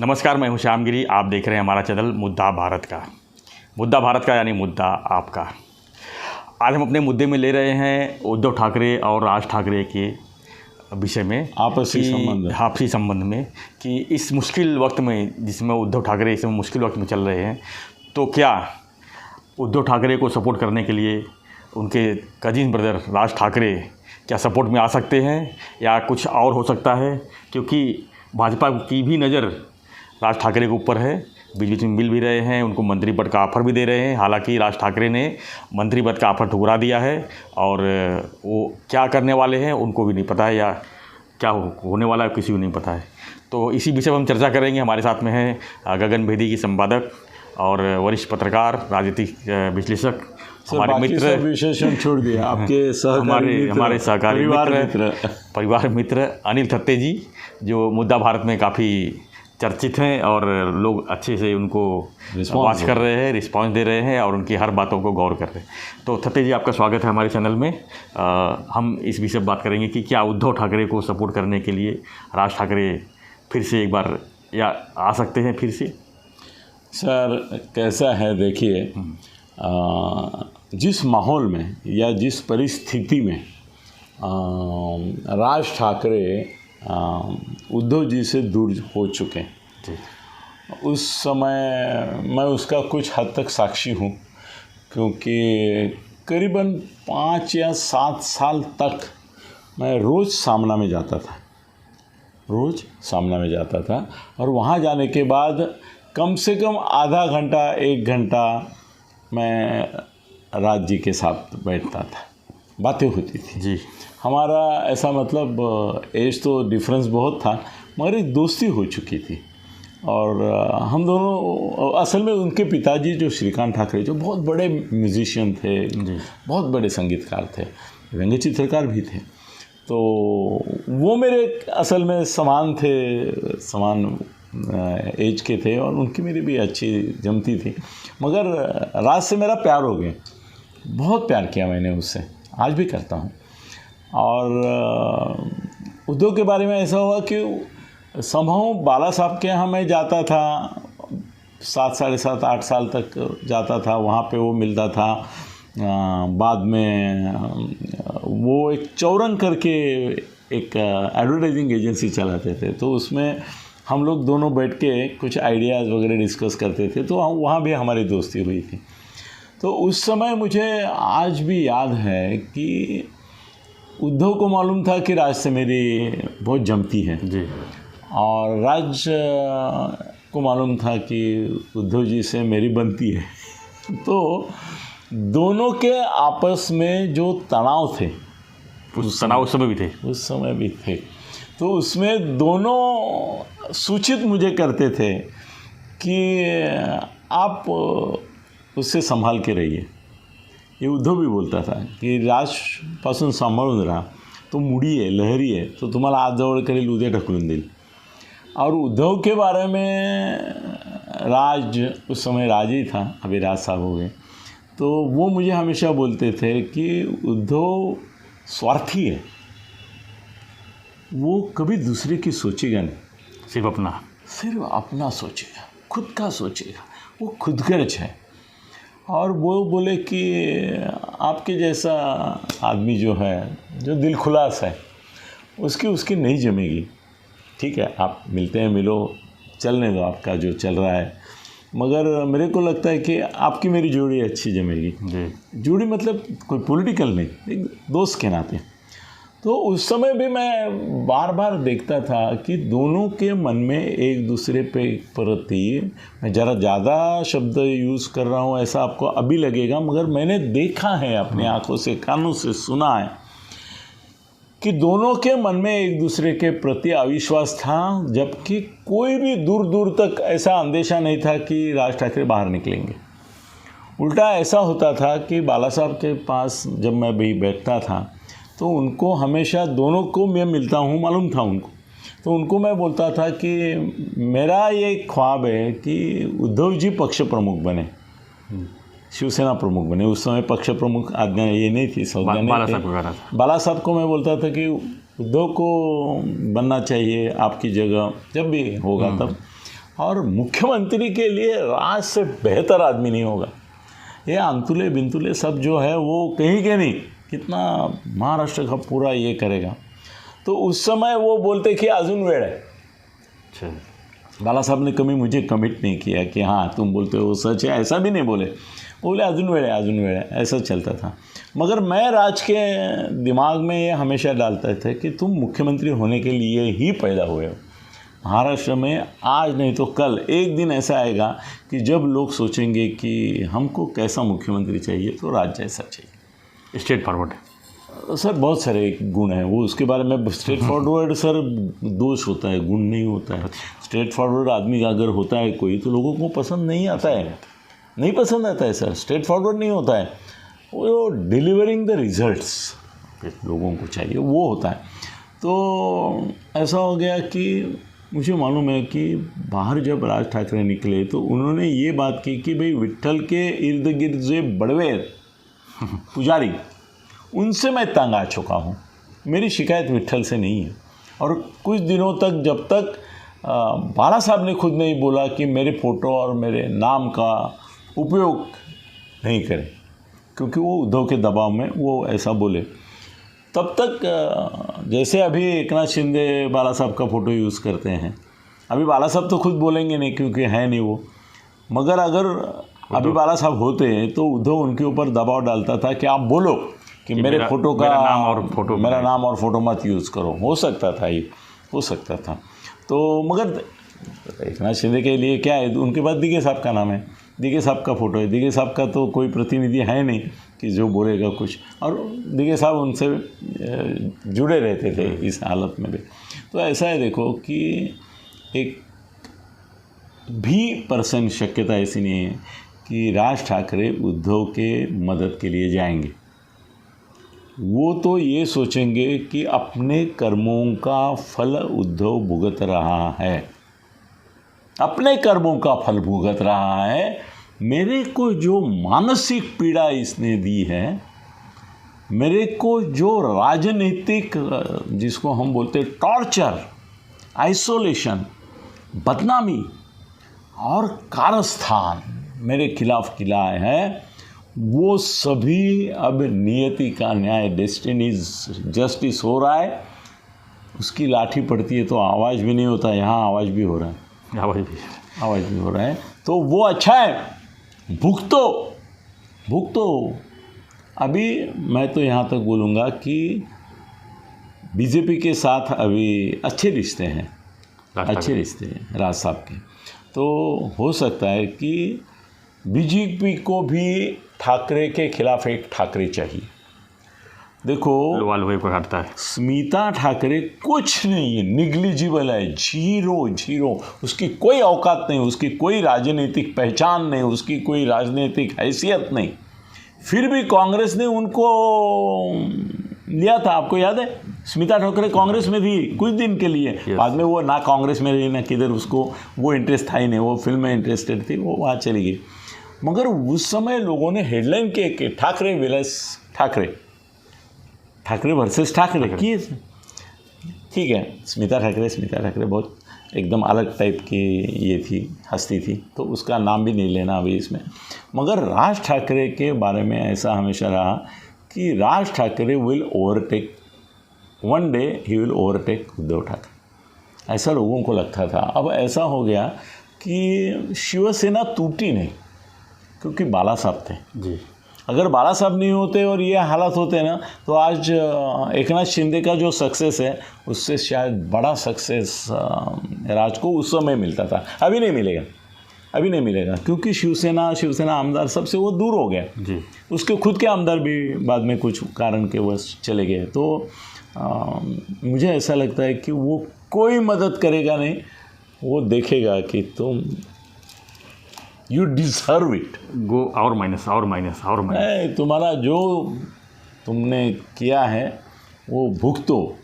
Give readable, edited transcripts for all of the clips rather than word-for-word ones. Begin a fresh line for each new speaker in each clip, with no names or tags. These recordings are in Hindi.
नमस्कार, मैं हूं श्यामगिरी। आप देख रहे हैं हमारा चैनल मुद्दा भारत का यानी मुद्दा आपका। आज हम अपने मुद्दे में ले रहे हैं उद्धव ठाकरे और राज ठाकरे के विषय में, आपसी संबंध में, कि इस मुश्किल वक्त में जिसमें उद्धव ठाकरे इस मुश्किल वक्त में चल रहे हैं, तो क्या उद्धव ठाकरे को सपोर्ट करने के लिए उनके कजिन ब्रदर राज ठाकरे क्या सपोर्ट में आ सकते हैं या कुछ और हो सकता है? क्योंकि भाजपा की भी नज़र राज ठाकरे के ऊपर है। बीच बीच में मिल भी रहे हैं, उनको मंत्री पद का ऑफ़र भी दे रहे हैं। हालांकि राज ठाकरे ने मंत्री पद का ऑफ़र ठुकरा दिया है और वो क्या करने वाले हैं उनको भी नहीं पता है, या क्या होने वाला है किसी को नहीं पता है। तो इसी विषय पर हम चर्चा करेंगे। हमारे साथ में है गगन बेदी की संपादक और वरिष्ठ पत्रकार, राजनीतिक विश्लेषक, हमारे मित्र,
विशेषण छोड़ दिए आपके
हमारे सहकारी परिवार मित्र अनिल थत्ते जी, जो मुद्दा भारत में काफ़ी चर्चित हैं और लोग अच्छे से उनको वाच कर रहे हैं, रिस्पांस दे रहे हैं और उनकी हर बातों को गौर कर रहे हैं। तो थत्ते जी, आपका स्वागत है हमारे चैनल में। हम इस विषय पर बात करेंगे कि क्या उद्धव ठाकरे को सपोर्ट करने के लिए राज ठाकरे फिर से एक बार या आ सकते हैं फिर से?
सर, कैसा है देखिए, जिस माहौल में या जिस परिस्थिति में राज ठाकरे उद्धव जी से दूर हो चुके हैं, उस समय मैं उसका कुछ हद तक साक्षी हूँ, क्योंकि करीबन 5 या 7 साल तक मैं रोज़ सामना में जाता था और वहाँ जाने के बाद कम से कम आधा घंटा 1 घंटा मैं राज जी के साथ बैठता था, बातें होती थी
जी।
हमारा ऐसा मतलब एज तो डिफरेंस बहुत था, मगर एक दोस्ती हो चुकी थी। और हम दोनों, असल में उनके पिताजी जो श्रीकांत ठाकरे, जो बहुत बड़े म्यूजिशियन थे, बहुत बड़े संगीतकार थे, व्यंग्य चित्रकार भी थे, तो वो मेरे असल में समान एज के थे और उनकी मेरी भी अच्छी जमती थी। मगर राज से मेरा प्यार हो गया, बहुत प्यार किया मैंने उससे, आज भी करता हूँ। और उद्धव के बारे में ऐसा हुआ कि संभव बाला साहब के यहाँ मैं जाता था, 7, साढ़े 7, 8 साल तक जाता था, वहाँ पे वो मिलता था। बाद में वो एक चौरंग करके एक एडवर्टाइजिंग एजेंसी चलाते थे, तो उसमें हम लोग दोनों बैठ के कुछ आइडियाज़ वगैरह डिस्कस करते थे, तो वहाँ भी हमारी दोस्ती हुई थी। तो उस समय मुझे आज भी याद है कि उद्धव को मालूम था कि राज से मेरी बहुत जमती है
जी, और
राज को मालूम था कि उद्धव जी से मेरी बनती है। तो दोनों के आपस में जो तनाव थे,
उस समय भी थे,
तो उसमें दोनों सूचित मुझे करते थे कि आप उससे संभाल के रहिए। ये उद्धव भी बोलता था की राजपासून सांभाळून राहा, तो मुडी आहे, लहरी आहे, तो तुम्हाला आज जवळ करेल, उद्या ढकलून देईल। और उद्धव के बारे में राज, उस समय राज ही था, अभी राज साहब हो गए, तो वो मुझे हमेशा बोलते थे कि उद्धव स्वार्थी है, वो कभी दूसरे की सोचेगा नहीं,
सिर्फ अपना
सोचेगा, खुद का सोचेगा, वो खुदगर्ज है। और वो बोले कि आपके जैसा आदमी जो है, जो दिल खुलास है, उसकी नहीं जमेगी। ठीक है, आप मिलते हैं, मिलो, चलने दो आपका जो चल रहा है, मगर मेरे को लगता है कि आपकी मेरी जोड़ी अच्छी जमेगी। जोड़ी मतलब कोई पॉलिटिकल नहीं, एक दोस्त के नाते। तो उस समय भी मैं बार बार देखता था कि दोनों के मन में एक दूसरे पे प्रति, मैं ज़रा ज़्यादा शब्द यूज़ कर रहा हूँ ऐसा आपको अभी लगेगा, मगर मैंने देखा है, अपनी आंखों से, कानों से सुना है कि दोनों के मन में एक दूसरे के प्रति अविश्वास था, जबकि कोई भी दूर दूर तक ऐसा अंदेशा नहीं था कि राज ठाकरे बाहर निकलेंगे। उल्टा ऐसा होता था कि बाला साहब के पास जब मैं भी बैठता था, तो उनको हमेशा, दोनों को मैं मिलता हूँ, मालूम था उनको, तो उनको मैं बोलता था कि मेरा ये ख्वाब है कि उद्धव जी पक्ष प्रमुख बने, शिवसेना प्रमुख बने। उस समय पक्ष प्रमुख आज्ञा ये नहीं थी, बाला साहब को मैं बोलता था कि उद्धव को बनना चाहिए आपकी जगह, जब भी होगा तब। और मुख्यमंत्री के लिए राज से बेहतर आदमी नहीं होगा। ये अंतुले बिंतुले सब जो है वो कहीं के नहीं, कितना महाराष्ट्र का पूरा ये करेगा। तो उस समय वो बोलते कि अजून वेळ है।
अच्छा,
बाला साहब ने कभी मुझे कमिट नहीं किया कि हाँ तुम बोलते हो सच है, ऐसा भी नहीं बोले। बोले अजून वेळ है, अजून वेळ है, ऐसा चलता था। मगर मैं राज के दिमाग में ये हमेशा डालता था कि तुम मुख्यमंत्री होने के लिए ही पैदा हुए हो। महाराष्ट्र में आज नहीं तो कल एक दिन ऐसा आएगा कि जब लोग सोचेंगे कि हमको कैसा मुख्यमंत्री चाहिए, तो राज जैसा चाहिए।
Straight forward.
सर बहुत सारे गुण हैं, वो उसके बारे में स्ट्रेट फॉरवर्ड सर दोष होता है, गुण नहीं होता है। स्ट्रेट फॉरवर्ड आदमी अगर होता है कोई, तो लोगों को पसंद नहीं आता है, नहीं पसंद आता है सर। स्ट्रेट फॉरवर्ड नहीं होता है, वो डिलीवरिंग द रिजल्ट्स लोगों को चाहिए, वो होता है। तो ऐसा हो गया कि मुझे मालूम है कि बाहर जब राज ठाकरे निकले तो उन्होंने ये बात की कि भाई विट्ठल के इर्द गिर्द जो बड़वे पुजारी, उनसे मैं तंग आ चुका हूँ, मेरी शिकायत विट्ठल से नहीं है। और कुछ दिनों तक, जब तक बाला साहब ने खुद नहीं बोला कि मेरे फ़ोटो और मेरे नाम का उपयोग नहीं करें, क्योंकि वो उद्धव के दबाव में वो ऐसा बोले, तब तक जैसे अभी एकनाथ शिंदे बाला साहब का फ़ोटो यूज़ करते हैं, अभी बाला साहब तो खुद बोलेंगे नहीं क्योंकि है नहीं वो, मगर अगर अभी बाला साहब होते हैं तो उद्धव उनके ऊपर दबाव डालता था कि आप बोलो कि मेरे फ़ोटो का मेरा नाम और फ़ोटो मत यूज़ करो। हो सकता था, ये हो सकता था। तो मगर एकनाथ शिंदे के लिए क्या है, उनके बाद दिगे साहब का नाम है, दिगे साहब का फ़ोटो है। दिगे साहब का तो कोई प्रतिनिधि है नहीं कि जो बोलेगा कुछ, और दिगे साहब उनसे जुड़े रहते थे इस हालत में भी। तो ऐसा है देखो कि एक भी परसेंट शक्यता ऐसी नहीं है कि राज ठाकरे उद्धव के मदद के लिए जाएंगे। वो तो ये सोचेंगे कि अपने कर्मों का फल उद्धव भुगत रहा है, अपने कर्मों का फल भुगत रहा है। मेरे को जो मानसिक पीड़ा इसने दी है, मेरे को जो राजनीतिक, जिसको हम बोलते टॉर्चर, आइसोलेशन, बदनामी और कारस्थान मेरे खिलाफ खिलाए हैं, वो सभी अब नियति का न्याय, डेस्टिनी जस्टिस हो रहा है। उसकी लाठी पड़ती है तो आवाज़ भी नहीं होता, यहाँ आवाज़ भी हो रहा है, आवाज़ भी हो रहा है। तो वो अच्छा है, भुगतो। अभी मैं तो यहाँ तक बोलूँगा कि बीजेपी के साथ अभी अच्छे रिश्ते हैं, अच्छे रिश्ते हैं राज साहब के। तो हो सकता है कि बीजेपी को भी ठाकरे के खिलाफ एक ठाकरे चाहिए। देखो
को हटता है,
स्मिता ठाकरे कुछ नहीं है, निग्लिजिबल है, जीरो, उसकी कोई औकात नहीं, उसकी कोई राजनीतिक पहचान नहीं, उसकी कोई राजनीतिक हैसियत नहीं। फिर भी कांग्रेस ने उनको लिया था, आपको याद है? स्मिता ठाकरे कांग्रेस में थी कुछ दिन के लिए, बाद में वो ना कांग्रेस में रही ना किधर, उसको वो इंटरेस्ट था ही नहीं, वो फिल्म में इंटरेस्टेड थी, वो वहाँ चली गई। मगर उस समय लोगों ने हेडलाइन के ठाकरे विलस ठाकरे वर्सेस ठाकरे किए। ठीक है, स्मिता ठाकरे बहुत एकदम अलग टाइप की ये थी, हस्ती थी, तो उसका नाम भी नहीं लेना अभी इसमें। मगर राज ठाकरे के बारे में ऐसा हमेशा रहा कि Raj Thackeray will overtake, one day he will overtake Uddhav Thackeray, ऐसा लोगों को लगता था। अब ऐसा हो गया कि शिवसेना टूटी नहीं, क्योंकि बाला साहब थे जी। अगर बाला साहब नहीं होते और ये हालात होते ना, तो आज एकनाथ शिंदे का जो सक्सेस है उससे शायद बड़ा सक्सेस राज को उस समय मिलता था। अभी नहीं मिलेगा, क्योंकि शिवसेना आमदार सबसे वो दूर हो गया जी। उसके खुद के आमदार भी बाद में कुछ कारण के वश चले गए। तो मुझे ऐसा लगता है कि वो कोई मदद करेगा नहीं, वो देखेगा कि तुम यू डिज़र्व इट,
गो और माइनस।
तुम्हारा जो तुमने किया है वो भुगतो,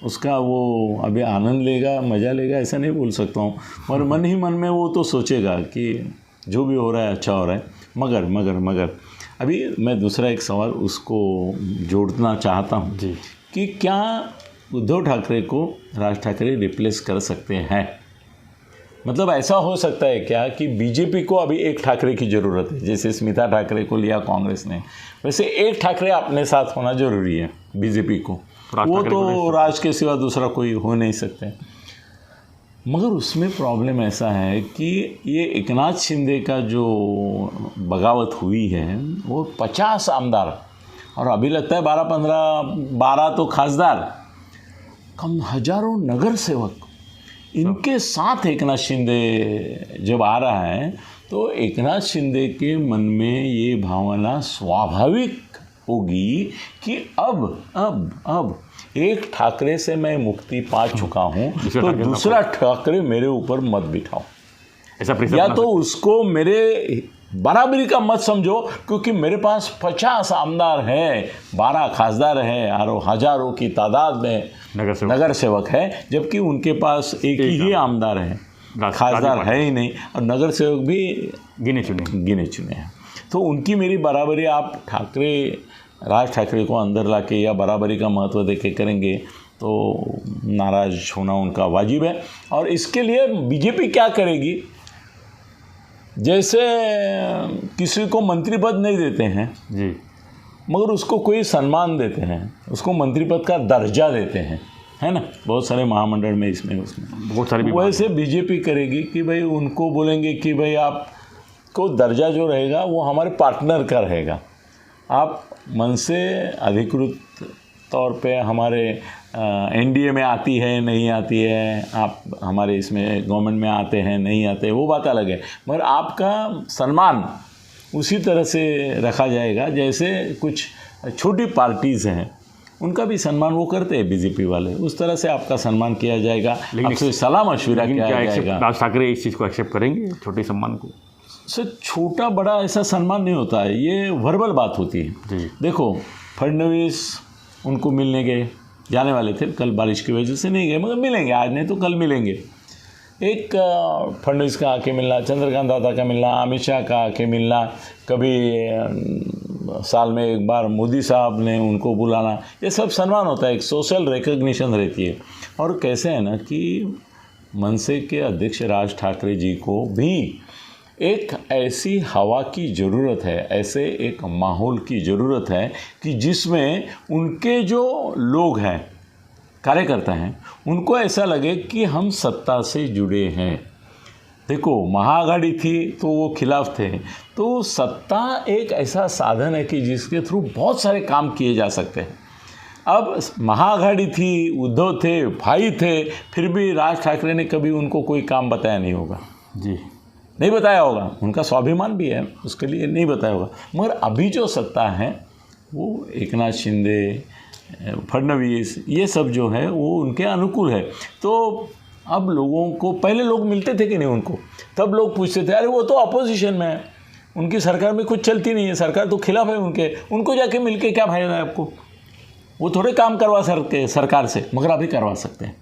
उसका वो अभी आनंद लेगा, मज़ा लेगा, ऐसा नहीं बोल सकता हूँ, और मन ही मन में वो तो सोचेगा कि जो भी हो रहा है अच्छा हो रहा है। मगर अभी मैं दूसरा एक सवाल उसको जोड़ना चाहता हूँ जी, कि क्या उद्धव ठाकरे को राज ठाकरे रिप्लेस कर सकते हैं? मतलब ऐसा हो सकता है क्या कि बीजेपी को अभी एक ठाकरे की ज़रूरत है, जैसे स्मिता ठाकरे को लिया कांग्रेस ने, वैसे एक ठाकरे अपने साथ होना जरूरी है बीजेपी को। वो तो राज के सिवा दूसरा कोई हो नहीं सकते। मगर उसमें प्रॉब्लम ऐसा है कि ये एकनाथ शिंदे का जो बगावत हुई है वो 50 आमदार और अभी लगता है 12 तो खासदार, कम हजारों नगर सेवक, इनके साथ एकनाथ शिंदे जब आ रहा है तो एकनाथ शिंदे के मन में ये भावना स्वाभाविक होगी कि अब एक ठाकरे से मैं मुक्ति पा चुका हूँ तो दूसरा ठाकरे मेरे ऊपर मत बिठाओ, या तो उसको मेरे बराबरी का मत समझो, क्योंकि मेरे पास 50 आमदार है, 12 खासदार है और हजारों की तादाद में नगर सेवक है, जबकि उनके पास एक ही आमदार है, खासदार है ही नहीं, और नगर सेवक भी गिने चुने हैं। तो उनकी मेरी बराबरी आप राज ठाकरे को अंदर लाके या बराबरी का महत्व देके करेंगे तो नाराज होना उनका वाजिब है। और इसके लिए बीजेपी क्या करेगी, जैसे किसी को मंत्री पद नहीं देते हैं जी, मगर उसको कोई सम्मान देते हैं, उसको मंत्री पद का दर्जा देते हैं, है ना, बहुत सारे महामंडल में उसमें बहुत सारे, वैसे बीजेपी करेगी कि भाई उनको बोलेंगे कि भाई आपको दर्जा जो रहेगा वो हमारे पार्टनर का रहेगा, आप मन से अधिकृत तौर पे हमारे एनडीए में आती है नहीं आती है, आप हमारे इसमें गवर्नमेंट में आते हैं नहीं आते, वो बात अलग है, मगर आपका सम्मान उसी तरह से रखा जाएगा जैसे कुछ छोटी पार्टीज़ हैं उनका भी सम्मान वो करते हैं बीजेपी वाले, उस तरह से आपका सम्मान किया जाएगा, आपसे सलाह मशविरा किया जाएगा।
राज ठाकरे इस चीज़ को एक्सेप्ट करेंगे, छोटे सम्मान को?
सर छोटा बड़ा ऐसा सम्मान नहीं होता है, ये वर्बल बात होती है। देखो फडणवीस उनको मिलने गए, जाने वाले थे, कल बारिश की वजह से नहीं गए, मगर मिलेंगे, आज नहीं तो कल मिलेंगे। एक फडणवीस का आके मिलना, चंद्रकांत दादा का मिलना, अमित शाह का आके मिलना, कभी साल में एक बार मोदी साहब ने उनको बुलाना, ये सब सम्मान होता है, एक सोशल रिकग्निशन रहती है। और कैसे है ना कि मनसे के अध्यक्ष राज ठाकरे जी को भी एक ऐसी हवा की ज़रूरत है, ऐसे एक माहौल की ज़रूरत है कि जिसमें उनके जो लोग हैं, कार्यकर्ता हैं, उनको ऐसा लगे कि हम सत्ता से जुड़े हैं। देखो महाआघाड़ी थी तो वो खिलाफ थे, तो सत्ता एक ऐसा साधन है कि जिसके थ्रू बहुत सारे काम किए जा सकते हैं। अब महाआघाड़ी थी, उद्धव थे, भाई थे, फिर भी राज ठाकरे ने कभी उनको कोई काम बताया नहीं होगा जी, नहीं बताया होगा, उनका स्वाभिमान भी है, उसके लिए नहीं बताया होगा। मगर अभी जो सत्ता है वो एकनाथ शिंदे, फडणवीस, ये सब जो है वो उनके अनुकूल है। तो अब लोगों को, पहले लोग मिलते थे कि नहीं उनको, तब लोग पूछते थे अरे वो तो अपोजिशन में है, उनकी सरकार में कुछ चलती नहीं है, सरकार तो खिलाफ है उनके, उनको जाके मिल के क्या फायदा है आपको, वो थोड़े काम करवा सकते हैं सरकार से, मगर अभी करवा सकते हैं।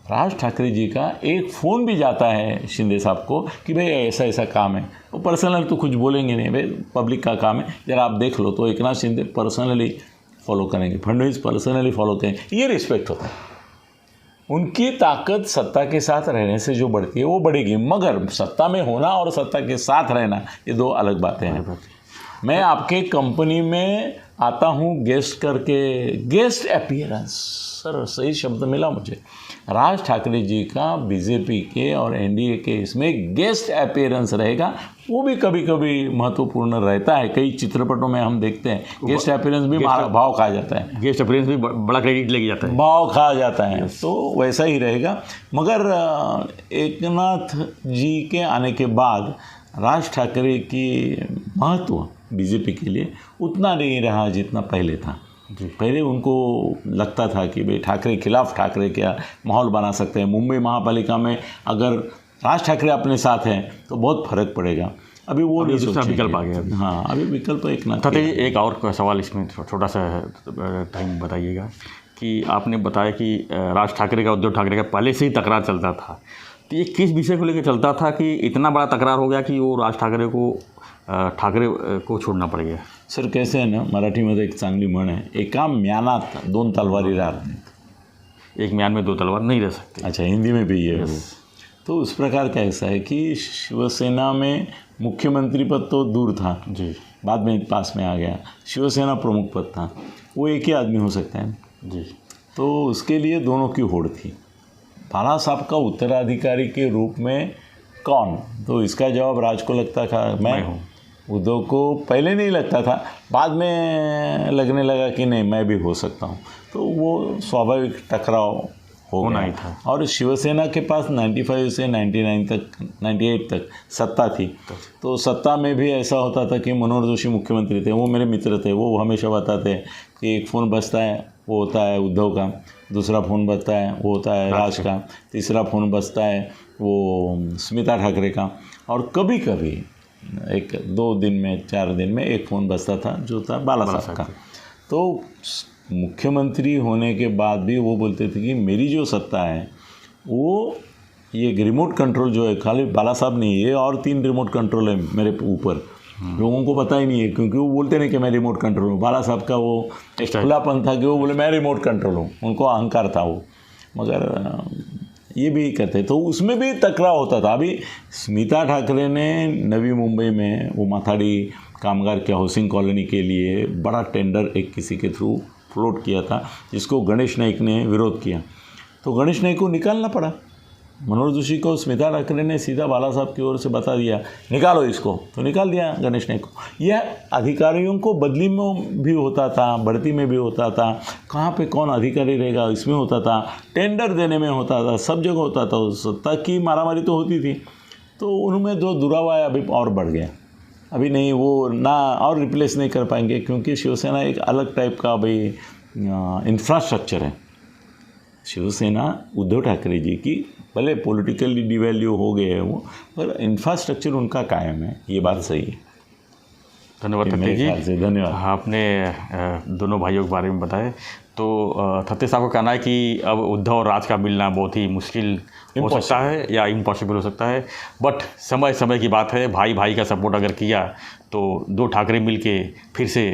राज ठाकरे जी का एक फ़ोन भी जाता है शिंदे साहब को कि भाई ऐसा ऐसा काम है, वो पर्सनल तो कुछ बोलेंगे नहीं, भाई पब्लिक का काम है, जरा आप देख लो, तो एकनाथ शिंदे पर्सनली फॉलो करेंगे, फडणवीस पर्सनली फॉलो करेंगे, ये रिस्पेक्ट होता है। उनकी ताकत सत्ता के साथ रहने से जो बढ़ती है वो बढ़ेगी, मगर सत्ता में होना और सत्ता के साथ रहना ये दो अलग बातें हैं। मैं आपके कंपनी में आता हूँ गेस्ट करके, गेस्ट अपीयरेंस, सर सही शब्द मिला मुझे, राज ठाकरे जी का बीजेपी के और एनडीए के इसमें गेस्ट अपीयरेंस रहेगा, वो भी कभी कभी महत्वपूर्ण रहता है। कई चित्रपटों में हम देखते हैं गेस्ट अपीयरेंस भी भाव खा जाता है,
गेस्ट अपीयरेंस भी बड़ा क्रेडिट लेके जाता है,
भाव खा जाता है, तो वैसा ही रहेगा। मगर एकनाथ जी के आने के बाद राज ठाकरे की महत्व बीजेपी के लिए उतना नहीं रहा जितना पहले था। पहले उनको लगता था कि भाई ठाकरे खिलाफ ठाकरे क्या माहौल बना सकते हैं, मुंबई महापालिका में अगर राज ठाकरे अपने साथ हैं तो बहुत फर्क पड़ेगा। अभी वो नहीं सोचा,
विकल्प आ गया।
हाँ, अभी विकल्प एक ना।
एक और सवाल इसमें छोटा सा टाइम बताइएगा कि आपने बताया कि राज ठाकरे का उद्धव ठाकरे का पहले से ही तकरार चलता था, तो ये किस विषय को लेकर चलता था कि इतना बड़ा तकरार हो गया कि वो राज ठाकरे को छोड़ना पड़ गया?
सर कैसे आहे ना, मराठीमध्ये एक चांगली म्हण आहे, एका म्यानात दोन तलवारी राहत नाहीत.
एक म्यान में दो तलवार नहीं रह सकती.
अच्छा, हिंदी में भी है. तो उस प्रकार का ऐसा है कि शिवसेना में मुख्यमंत्री पद तो दूर था
जी
बाद में पास में आ गया, शिवसेना प्रमुख पद था, वो एक ही आदमी हो सकता है
जी।
तो उसके लिए दोनों की होड़ थी। बाला साहब का उत्तराधिकारी के रूप में कौन, तो इसका जवाब राज को लगता था मैं
हूँ।
उद्धव को पहले नहीं लगता था, बाद में लगने लगा कि नहीं मैं भी हो सकता हूँ, तो वो स्वाभाविक टकराव होना
ही था।
और शिवसेना के पास 95 से 99 तक 98 तक सत्ता थी, तो सत्ता में भी ऐसा होता था कि मनोहर जोशी मुख्यमंत्री थे, वो मेरे मित्र थे, वो हमेशा बताते कि एक फ़ोन बजता है वो होता है उद्धव का, दूसरा फ़ोन बजता है वो होता है राज का, तीसरा फ़ोन बजता है वो स्मिता ठाकरे का, और कभी कभी 1-2 दिन में 4 दिन में एक फ़ोन बजता था जो था बाला साहब का। तो मुख्यमंत्री होने के बाद भी वो बोलते थे कि मेरी जो सत्ता है वो ये रिमोट कंट्रोल जो है खाली बाला साहब नहीं, ये और 3 रिमोट कंट्रोल है मेरे ऊपर, लोगों को पता ही नहीं है क्योंकि वो बोलते नहीं कि मैं रिमोट कंट्रोल हूँ। बाला साहब का वो एक खुलापन था कि वो बोले मैं रिमोट कंट्रोल हूँ, उनको अहंकार था वो, मगर ये भी कहते तो उसमें भी टकराव होता था। अभी स्मिता ठाकरे ने नवी मुंबई में वो माथाड़ी कामगार के हाउसिंग कॉलोनी के लिए बड़ा टेंडर एक किसी के थ्रू फ्लोट किया था जिसको गणेश नाइक ने विरोध किया, तो गणेश नाइक को निकालना पड़ा। मनोहर जोशी को स्मिता ठाकरे ने सीधा बाला साहब की ओर से बता दिया निकालो इसको, तो निकाल दिया गणेश नाइक को। यह अधिकारियों को बदली में भी होता था, बढ़ती में भी होता था, कहाँ पे कौन अधिकारी रहेगा इसमें होता था, टेंडर देने में होता था, सब जगह होता था। सत्ता की मारामारी तो होती थी, तो उनमें जो दुरावा है अभी और बढ़ गया। अभी नहीं वो ना और रिप्लेस नहीं कर पाएंगे क्योंकि शिवसेना एक अलग टाइप का भाई इंफ्रास्ट्रक्चर है। शिवसेना उद्धव ठाकरे जी की भले पॉलिटिकली डिवैल्यू हो गए हैं वो, पर इंफ्रास्ट्रक्चर उनका कायम है, ये बात सही है।
धन्यवाद थत्ते जी,
धन्यवाद।
आपने दोनों भाइयों के बारे में बताए। तो थत्ते साहब का कहना है कि अब उद्धव और राज का मिलना बहुत ही मुश्किल हो सकता है या इम्पॉसिबल हो सकता है, बट समय समय की बात है। भाई भाई का सपोर्ट अगर किया तो 2 ठाकरे मिलके फिर से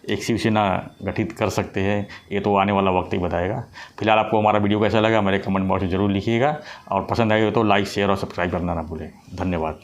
एक शिवसेना गठित कर सकते हैं, ये तो आने वाला वक्त ही बताएगा। फिलहाल आपको हमारा वीडियो कैसा लगा मेरे कमेंट बॉक्स में ज़रूर लिखिएगा, और पसंद आएगा तो लाइक शेयर और सब्सक्राइब करना ना भूलें। धन्यवाद।